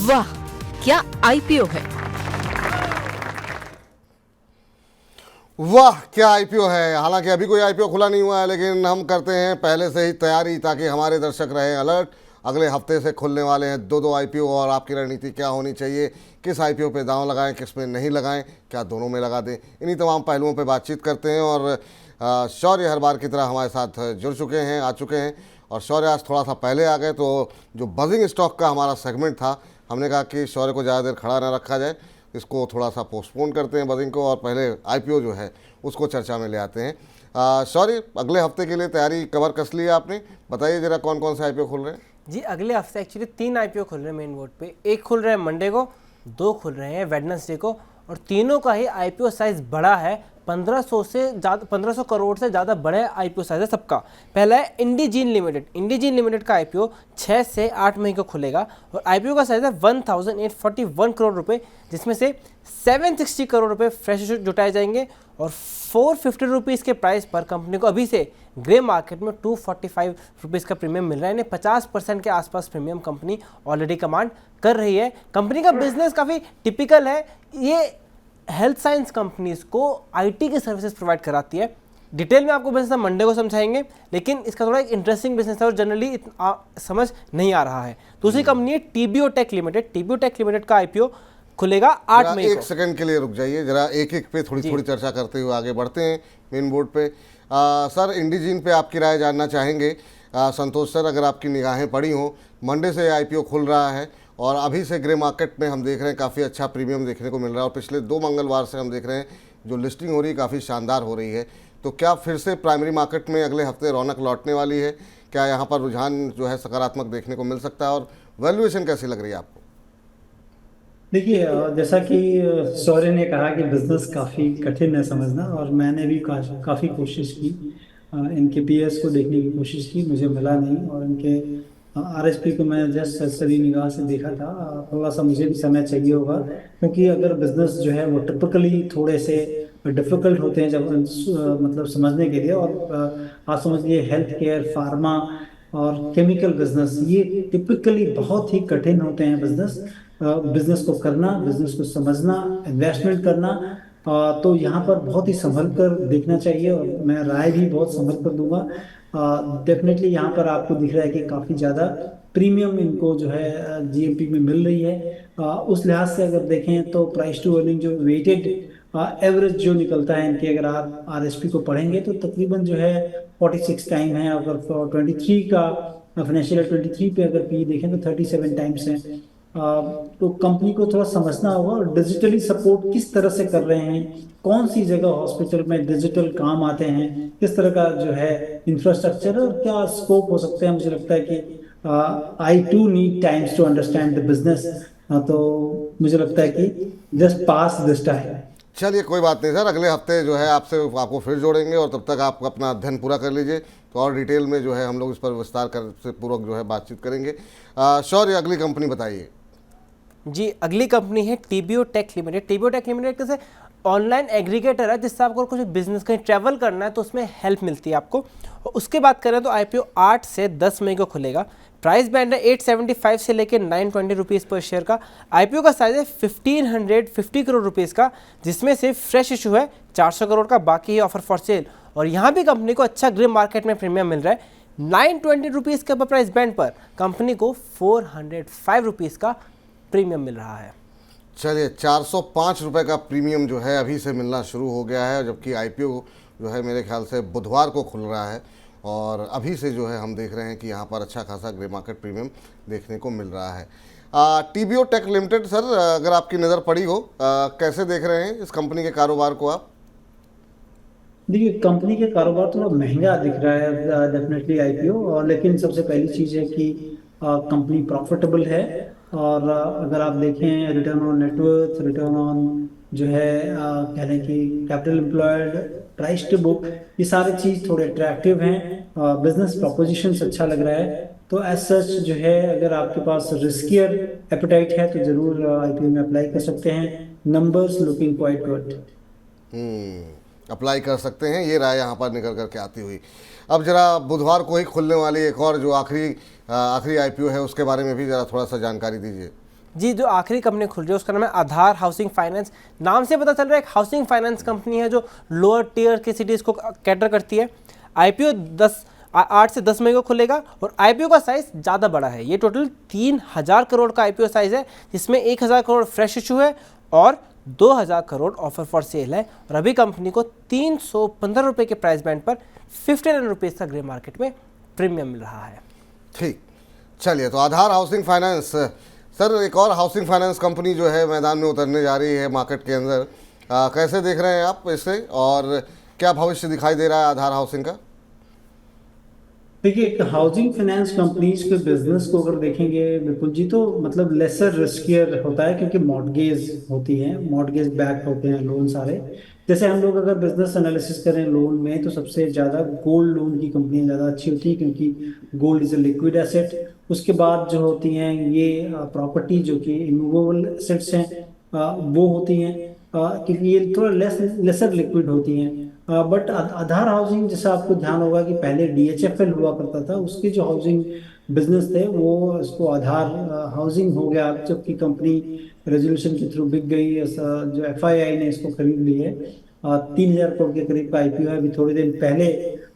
वाह, क्या आईपीओ है। वाह क्या आईपीओ है। हालांकि अभी कोई आईपीओ खुला नहीं हुआ है, लेकिन हम करते हैं पहले से ही तैयारी ताकि हमारे दर्शक रहें अलर्ट। अगले हफ्ते से खुलने वाले हैं दो आईपीओ, और आपकी रणनीति क्या होनी चाहिए, किस आईपीओ पे दांव लगाएं, किस में नहीं लगाएं, क्या दोनों में लगा दें, इन्हीं तमाम पहलुओं पे बातचीत करते हैं। और शौर्य हर बार की तरह हमारे साथ जुड़ चुके हैं, आ चुके हैं। और शौर्य आज थोड़ा सा पहले आ गए, तो जो बजिंग स्टॉक का हमारा सेगमेंट था, हमने कहा कि शौर्य को ज़्यादा देर खड़ा ना रखा जाए, इसको थोड़ा सा पोस्टपोन करते हैं बजिंग को, और पहले आईपीओ जो है उसको चर्चा में ले आते हैं। सॉरी, अगले हफ्ते के लिए तैयारी कवर कस ली है आपने, बताइए जरा कौन कौन से आईपीओ खुल रहे हैं। जी, अगले हफ्ते एक्चुअली 3 आईपीओ खुल रहे हैं मेन बोर्ड पे। एक खुल रहा है मंडे को, 2 खुल रहे हैं वेडनेसडे को, और तीनों का ही आईपीओ साइज बड़ा है। 1500 करोड़ से ज़्यादा बड़ा आईपीओ साइज है सबका। पहला है इंडीजीन लिमिटेड। इंडीजीन लिमिटेड का आईपीओ 6 से 8 मई को खुलेगा, और आईपीओ का साइज है 1841 करोड़ रुपए, जिसमें से 760 करोड़ रुपए फ्रेश जुटाए जाएंगे, और 450 रुपीज़ के प्राइस पर कंपनी को अभी से ग्रे मार्केट में 245 रुपीज़ का प्रीमियम मिल रहा है। यानी 50% के आसपास प्रीमियम कंपनी ऑलरेडी कमांड कर रही है। कंपनी का बिजनेस काफ़ी टिपिकल है। ये हेल्थ साइंस कंपनीज को आईटी की सर्विसेज प्रोवाइड कराती है। डिटेल में आपको बिजनेस मंडे को समझाएंगे, लेकिन इसका थोड़ा एक इंटरेस्टिंग बिजनेस है और जनरली समझ नहीं आ रहा है। दूसरी कंपनी है TBO Tek limited. TBO Tek limited का आईपीओ खुलेगा 8 मई को। एक सेकंड के लिए रुक जाइए, जरा एक एक पे थोड़ी थोड़ी चर्चा करते हुए आगे बढ़ते हैं मेन बोर्ड पे। सर, इंडीजीन पे आपकी राय जानना चाहेंगे। संतोष सर, अगर आपकी निगाहें पड़ी हों, मंडे से आईपीओ खुल रहा है और अभी से ग्रे मार्केट में हम देख रहे हैं काफ़ी अच्छा प्रीमियम देखने को मिल रहा है, और पिछले 2 मंगलवार से हम देख रहे हैं जो लिस्टिंग हो रही है काफ़ी शानदार हो रही है। तो क्या फिर से प्राइमरी मार्केट में अगले हफ्ते रौनक लौटने वाली है? क्या यहाँ पर रुझान जो है सकारात्मक देखने को मिल सकता है, और वैल्यूएशन कैसी लग रही है आपको? देखिए, जैसा कि शौर्य ने कहा कि बिजनेस काफ़ी कठिन है समझना, और मैंने भी काफ़ी कोशिश की। इनके पीएस को देखने की कोशिश की, मुझे मिला नहीं, और इनके आरएसपी को मैं जस्ट सरसरी निगाह से देखा था। थोड़ा सा मुझे भी समय चाहिए होगा, क्योंकि अगर बिजनेस जो है वो टिपिकली थोड़े से डिफिकल्ट होते हैं जब मतलब समझने के लिए। और आप समझिए हेल्थ केयर, फार्मा और केमिकल बिजनेस, ये टिपिकली बहुत ही कठिन होते हैं बिजनेस। बिजनेस को करना, बिजनेस को समझना, इन्वेस्टमेंट करना, तो यहाँ पर बहुत ही संभल कर देखना चाहिए, और मैं राय भी बहुत संभल कर दूंगा। डेफिनेटली यहाँ पर आपको दिख रहा है कि काफ़ी ज़्यादा प्रीमियम इनको जो है जीएमपी में मिल रही है। उस लिहाज से अगर देखें तो प्राइस टू अर्निंग जो वेटेड एवरेज जो निकलता है इनके, अगर आप आरएसपी को पढ़ेंगे तो तकरीबन जो है 46 टाइम है। अगर 23 का फाइनेंशियल 23 पे अगर पी देखें तो 37 टाइम्स है। तो कंपनी को थोड़ा समझना होगा, और डिजिटली सपोर्ट किस तरह से कर रहे हैं, कौन सी जगह हॉस्पिटल में डिजिटल काम आते हैं, किस तरह का जो है इंफ्रास्ट्रक्चर, और क्या स्कोप हो सकते हैं। मुझे लगता है कि I too need times to understand the business. तो मुझे लगता है कि जस्ट पास दिस टाइम। चलिए, कोई बात नहीं सर, अगले हफ्ते जो है आपको फिर जोड़ेंगे, और तब तक आप अपना अध्ययन पूरा कर लीजिए, तो और डिटेल में जो है हम लोग इस पर विस्तार कर से पूर्वक जो है बातचीत करेंगे। शौर्य, अगली कंपनी बताइए। जी, अगली कंपनी है TBO Tek limited. TBO Tek limited कैसे ऑनलाइन एग्रीगेटर है, जिससे आपको कुछ बिजनेस कहीं ट्रैवल करना है तो उसमें हेल्प मिलती है आपको। और उसके बात करें तो आईपीओ 8 से 10 मई को खुलेगा। प्राइस बैंड है 875 से लेकर 920 रुपीज़ पर शेयर का। आईपीओ का साइज है 1550 करोड़ रुपीज़ का, जिसमें से फ्रेश इशू है 400 करोड़ का, बाकी है ऑफर फॉर सेल। और यहाँ भी कंपनी को अच्छा ग्रे मार्केट में प्रीमियम मिल रहा है। 920 रुपीज़ के प्राइस बैंड पर कंपनी को 405 रुपीज़ का प्रीमियम मिल रहा है। चलिए, 405 रुपये का प्रीमियम जो है अभी से मिलना शुरू हो गया है, जबकि आईपीओ जो है मेरे ख्याल से बुधवार को खुल रहा है, और अभी से जो है हम देख रहे हैं कि यहाँ पर अच्छा खासा ग्रे मार्केट प्रीमियम देखने को मिल रहा है। टीबीओ टेक लिमिटेड, सर अगर आपकी नज़र पड़ी हो, कैसे देख रहे हैं इस कंपनी के कारोबार को आप? देखिए, कंपनी के कारोबार थोड़ा महंगा दिख रहा है डेफिनेटली आईपीओ, और लेकिन सबसे पहली चीज़ है कि कंपनी प्रॉफिटेबल है। और अगर आप देखें रिटर्न ऑन नेटवर्थ, रिटर्न ऑन जो है कह लें कि capital employed, price to book, ये सारे चीज़ थोड़े अट्रैक्टिव हैं। बिजनेस प्रोपोजिशन अच्छा लग रहा है। तो एज सच जो है, अगर आपके पास रिस्कियर एपेटाइट है तो ज़रूर आईपीओ में अप्लाई कर सकते हैं। Numbers looking quite good. Apply कर सकते हैं, ये राय यहाँ पर निकल करके आती हुई। अब जरा बुधवार को ही खुलने वाली एक और जो आखिरी आईपीओ है उसके बारे में भी ज़रा थोड़ा सा जानकारी दीजिए। जी, जो आखिरी कंपनी खुल रही है उसका नाम है आधार हाउसिंग फाइनेंस। नाम से पता चल रहा है एक हाउसिंग फाइनेंस कंपनी है जो लोअर टियर की सिटीज़ को कैटर करती है। आईपीओ 8 से 10 मई को खुलेगा और आईपीओ का साइज़ ज़्यादा बड़ा है। ये टोटल 3000 करोड़ का आईपीओ साइज़ है, जिसमें 1000 करोड़ फ्रेश इशू है और 2000 करोड़ ऑफर फॉर सेल है। और अभी कंपनी को 315 रुपये के प्राइस बैंड पर 59 रुपीज़ का ग्रे मार्केट में प्रीमियम मिल रहा है। ठीक, चलिए, तो आधार हाउसिंग फाइनेंस। सर, एक और हाउसिंग फाइनेंस कंपनी जो है मैदान में उतरने जा रही है मार्केट के अंदर, कैसे देख रहे हैं आप इसे और क्या भविष्य दिखाई दे रहा है आधार हाउसिंग का? देखिए, एक हाउसिंग फाइनेंस कंपनीज के बिजनेस को अगर देखेंगे विपुल जी, तो मतलब लेसर रिस्कियर होता है, क्योंकि मॉर्गेज होती हैं, मॉर्गेज बैक होते हैं लोन सारे। जैसे हम लोग अगर बिजनेस एनालिसिस करें लोन में, तो सबसे ज़्यादा गोल्ड लोन की कंपनियां ज़्यादा अच्छी होती हैं, क्योंकि gold is a liquid asset. उसके बाद जो होती हैं ये प्रॉपर्टी जो कि इमूवेबल एसेट्स हैं, वो होती हैं, क्योंकि ये थोड़ा लेसर लिक्विड होती हैं। बट आधार हाउसिंग, जैसा आपको ध्यान होगा कि पहले डीएचएफएल हुआ करता था, उसके जो हाउसिंग बिजनेस थे वो इसको आधार हाउसिंग हो गया, जबकि कंपनी रेजोल्यूशन के थ्रू बिक गई। जो एफआईआई ने इसको खरीद ली है। 3000 करोड़ के करीब का आईपीओ है। अभी थोड़े दिन पहले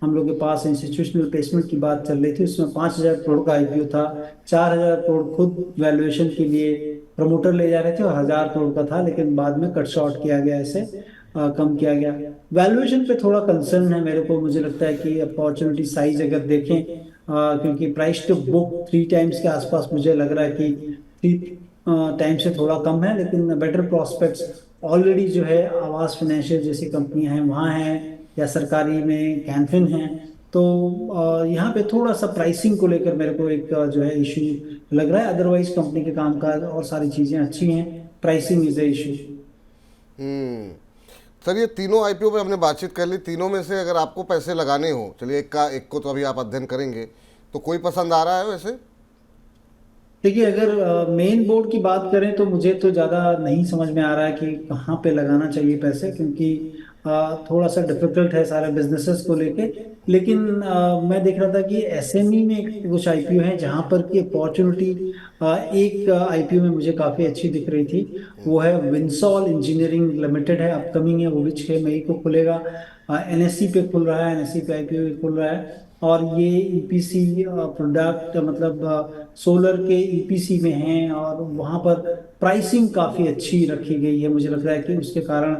हम लोग के पास इंस्टीट्यूशनल प्लेसमेंट की बात चल रही थी, उसमें 5000 करोड़ का आईपीओ था। 4000 करोड़ खुद वैल्यूएशन के लिए प्रमोटर ले जा रहे थे और 1000 करोड़ का था, लेकिन बाद में कट शॉर्ट किया गया, इसे कम किया गया। वैल्यूएशन पे थोड़ा कंसर्न है मेरे को। मुझे लगता है कि अपॉर्चुनिटी साइज अगर देखें, क्योंकि प्राइस टू बुक 3 टाइम्स के आसपास मुझे लग रहा है कि 3 टाइम से थोड़ा कम है, लेकिन बेटर प्रॉस्पेक्ट्स ऑलरेडी जो है आवास फाइनेंशियल जैसी कंपनियां हैं वहाँ हैं, या सरकारी में कैनफिन हैं। तो यहाँ पे थोड़ा सा प्राइसिंग को लेकर मेरे को एक जो है इशू लग रहा है। अदरवाइज कंपनी के कामकाज और सारी चीज़ें अच्छी हैं, pricing is a issue. Sir, ये तीनों आईपीओ पे हमने बातचीत कर ली। तीनों में से अगर आपको पैसे लगाने हो, चलिए एक को तो अभी आप अध्ययन करेंगे, तो कोई पसंद आ रहा है वैसे? देखिए, अगर मेन बोर्ड की बात करें तो मुझे तो ज़्यादा नहीं समझ में आ रहा है कि कहाँ पे लगाना चाहिए पैसे, क्योंकि थोड़ा सा डिफिकल्ट है सारे बिजनेसेस को लेके। लेकिन मैं देख रहा था कि एसएमई में कुछ आईपीओ हैं जहाँ पर की अपॉर्चुनिटी, एक आईपीओ में मुझे काफ़ी अच्छी दिख रही थी। वो है विंसॉल इंजीनियरिंग लिमिटेड है, अपकमिंग है, वो भी 6 मई को खुलेगा। एनएससी पे खुल रहा है, एनएससी पे आईपीओ खुल रहा है। और ये ईपीसी प्रोडक्ट, मतलब सोलर के ईपीसी में हैं, और वहाँ पर प्राइसिंग काफ़ी अच्छी रखी गई है। मुझे लग रहा है कि उसके कारण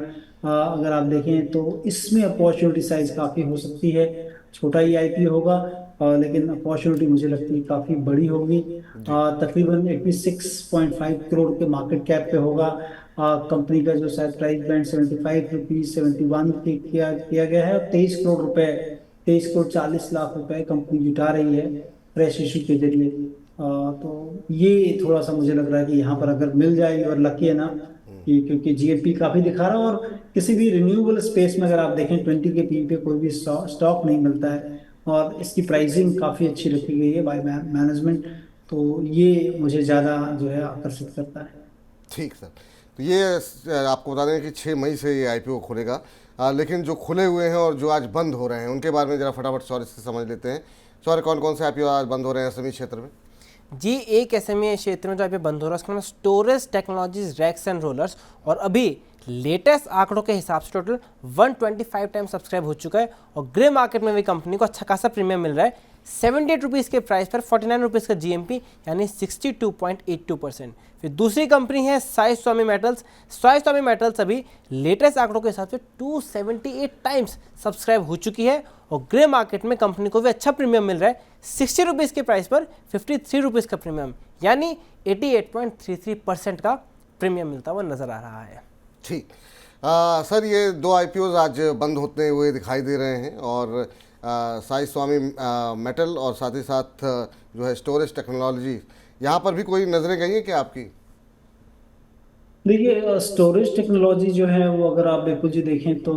अगर आप देखें तो इसमें अपॉर्चुनिटी साइज काफ़ी हो सकती है। छोटा ही आईपीओ होगा, लेकिन अपॉर्चुनिटी मुझे लगती है काफ़ी बड़ी होगी। तकरीबन 86.5 करोड़ के मार्केट कैप पे होगा। कंपनी का जो शायद प्राइस बैंड 75 रुपीज़ 71 किया गया है, और 23 करोड़ रुपए, 23 करोड़ 40 लाख रुपए कंपनी जुटा रही है फ्रेश इशू के जरिए। तो ये थोड़ा सा मुझे लग रहा है कि यहाँ पर अगर मिल जाए, और लकी है ना कि क्योंकि जीएपी काफ़ी दिखा रहा है, और किसी भी रिन्यूएबल स्पेस में अगर आप देखें 20 के पी पे कोई भी स्टॉक नहीं मिलता है, और इसकी प्राइसिंग काफ़ी अच्छी रखी गई है बाय मैनेजमेंट। तो ये मुझे ज़्यादा जो है आकर्षित करता है। ठीक सर, तो ये आपको बता दें कि 6 मई से ये आईपीओ खुलेगा। लेकिन जो खुले हुए हैं और जो आज बंद हो रहे हैं उनके बारे में ज़रा फटाफट सौर्य से समझ लेते हैं। सौर्य, कौन कौन से आईपीओ आज बंद हो रहे हैं एसएमई क्षेत्र में? जी, एक एसएमई क्षेत्र में जो अभी बंद हो रहा है उसका नाम storage technologies racks and rollers, और अभी लेटेस्ट आंकड़ों के हिसाब से टोटल 125 टाइम सब्सक्राइब हो चुका है। और ग्रे मार्केट में भी कंपनी को अच्छा खासा प्रीमियम मिल रहा है। 78 रुपीज़ के प्राइस पर 49 रुपीज़ का जीएमपी, यानी 62.82%। फिर दूसरी कंपनी है साई स्वामी मेटल्स। साई स्वामी मेटल्स अभी लेटेस्ट आंकड़ों के हिसाब से 278 टाइम्स सब्सक्राइब हो चुकी है, और ग्रे मार्केट में कंपनी को भी अच्छा प्रीमियम मिल रहा है। 60 रुपीज़ के प्राइस पर 53 रुपीज़ का प्रीमियम, यानी 88.33% का प्रीमियम मिलता हुआ नजर आ रहा है। ठीक, सर, ये दो आईपीओज आज बंद होते हुए दिखाई दे रहे हैं, और साई स्वामी मेटल और साथ ही साथ जो है स्टोरेज टेक्नोलॉजी, यहाँ पर भी कोई नज़रें गई हैं क्या आपकी? देखिए, स्टोरेज टेक्नोलॉजी जो है वो अगर आप बिल्कुल जी देखें तो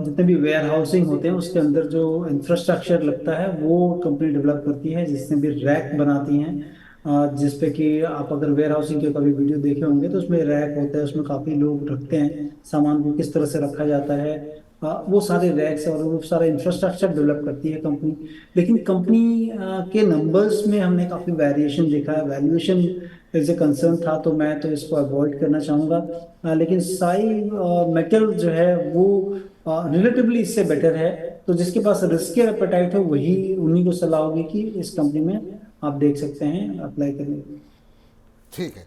जितने भी वेयर हाउसिंग होते हैं उसके अंदर जो इंफ्रास्ट्रक्चर लगता है वो कंपनी डेवलप करती है, जिसमें भी रैक बनाती हैं। जिसपे कि आप अगर वेयर हाउसिंग के कभी वीडियो देखे होंगे तो उसमें रैक होता है, उसमें काफ़ी लोग रखते हैं सामान को, किस तरह से रखा जाता है, वो सारे रैक्स और वो सारा इंफ्रास्ट्रक्चर डेवलप करती है कंपनी। लेकिन कंपनी के नंबर्स में हमने काफ़ी वेरिएशन देखा है। वैल्यूएशन एज ए कंसर्न था, तो मैं तो इसको अवॉइड करना चाहूँगा। लेकिन साई मेटल जो है वो रिलेटिवली इससे बेटर है। तो जिसके पास रिस्क एपेटाइट है वही उन्हीं को सलाह होगी कि इस कंपनी में आप देख सकते हैं अप्लाई करने। ठीक है,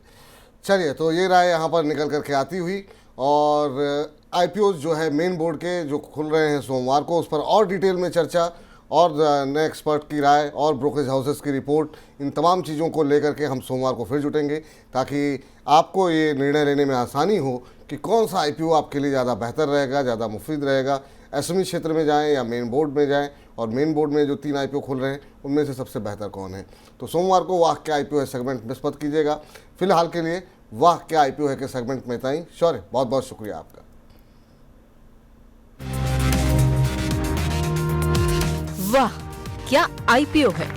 चलिए, तो ये राय यहाँ पर निकल करके आती हुई, और आईपीओ जो है मेन बोर्ड के जो खुल रहे हैं सोमवार को, उस पर और डिटेल में चर्चा और नए एक्सपर्ट की राय और ब्रोकरेज हाउसेस की रिपोर्ट, इन तमाम चीज़ों को लेकर के हम सोमवार को फिर जुटेंगे, ताकि आपको ये निर्णय लेने में आसानी हो कि कौन सा आईपीओ आपके लिए ज़्यादा बेहतर रहेगा, ज़्यादा मुफीद रहेगा। एसएमई क्षेत्र में जाएं या मेन बोर्ड में जाएं, और मेन बोर्ड में जो 3 आईपीओ खुल रहे हैं उनमें से सबसे बेहतर कौन है। तो सोमवार को वाह क्या आईपीओ है सेगमेंट मिस मत कीजिएगा। फिलहाल के लिए वाह क्या आईपीओ है के सेगमेंट में इतना ही। शौर्य, बहुत बहुत शुक्रिया आपका। वाह क्या आईपीओ है।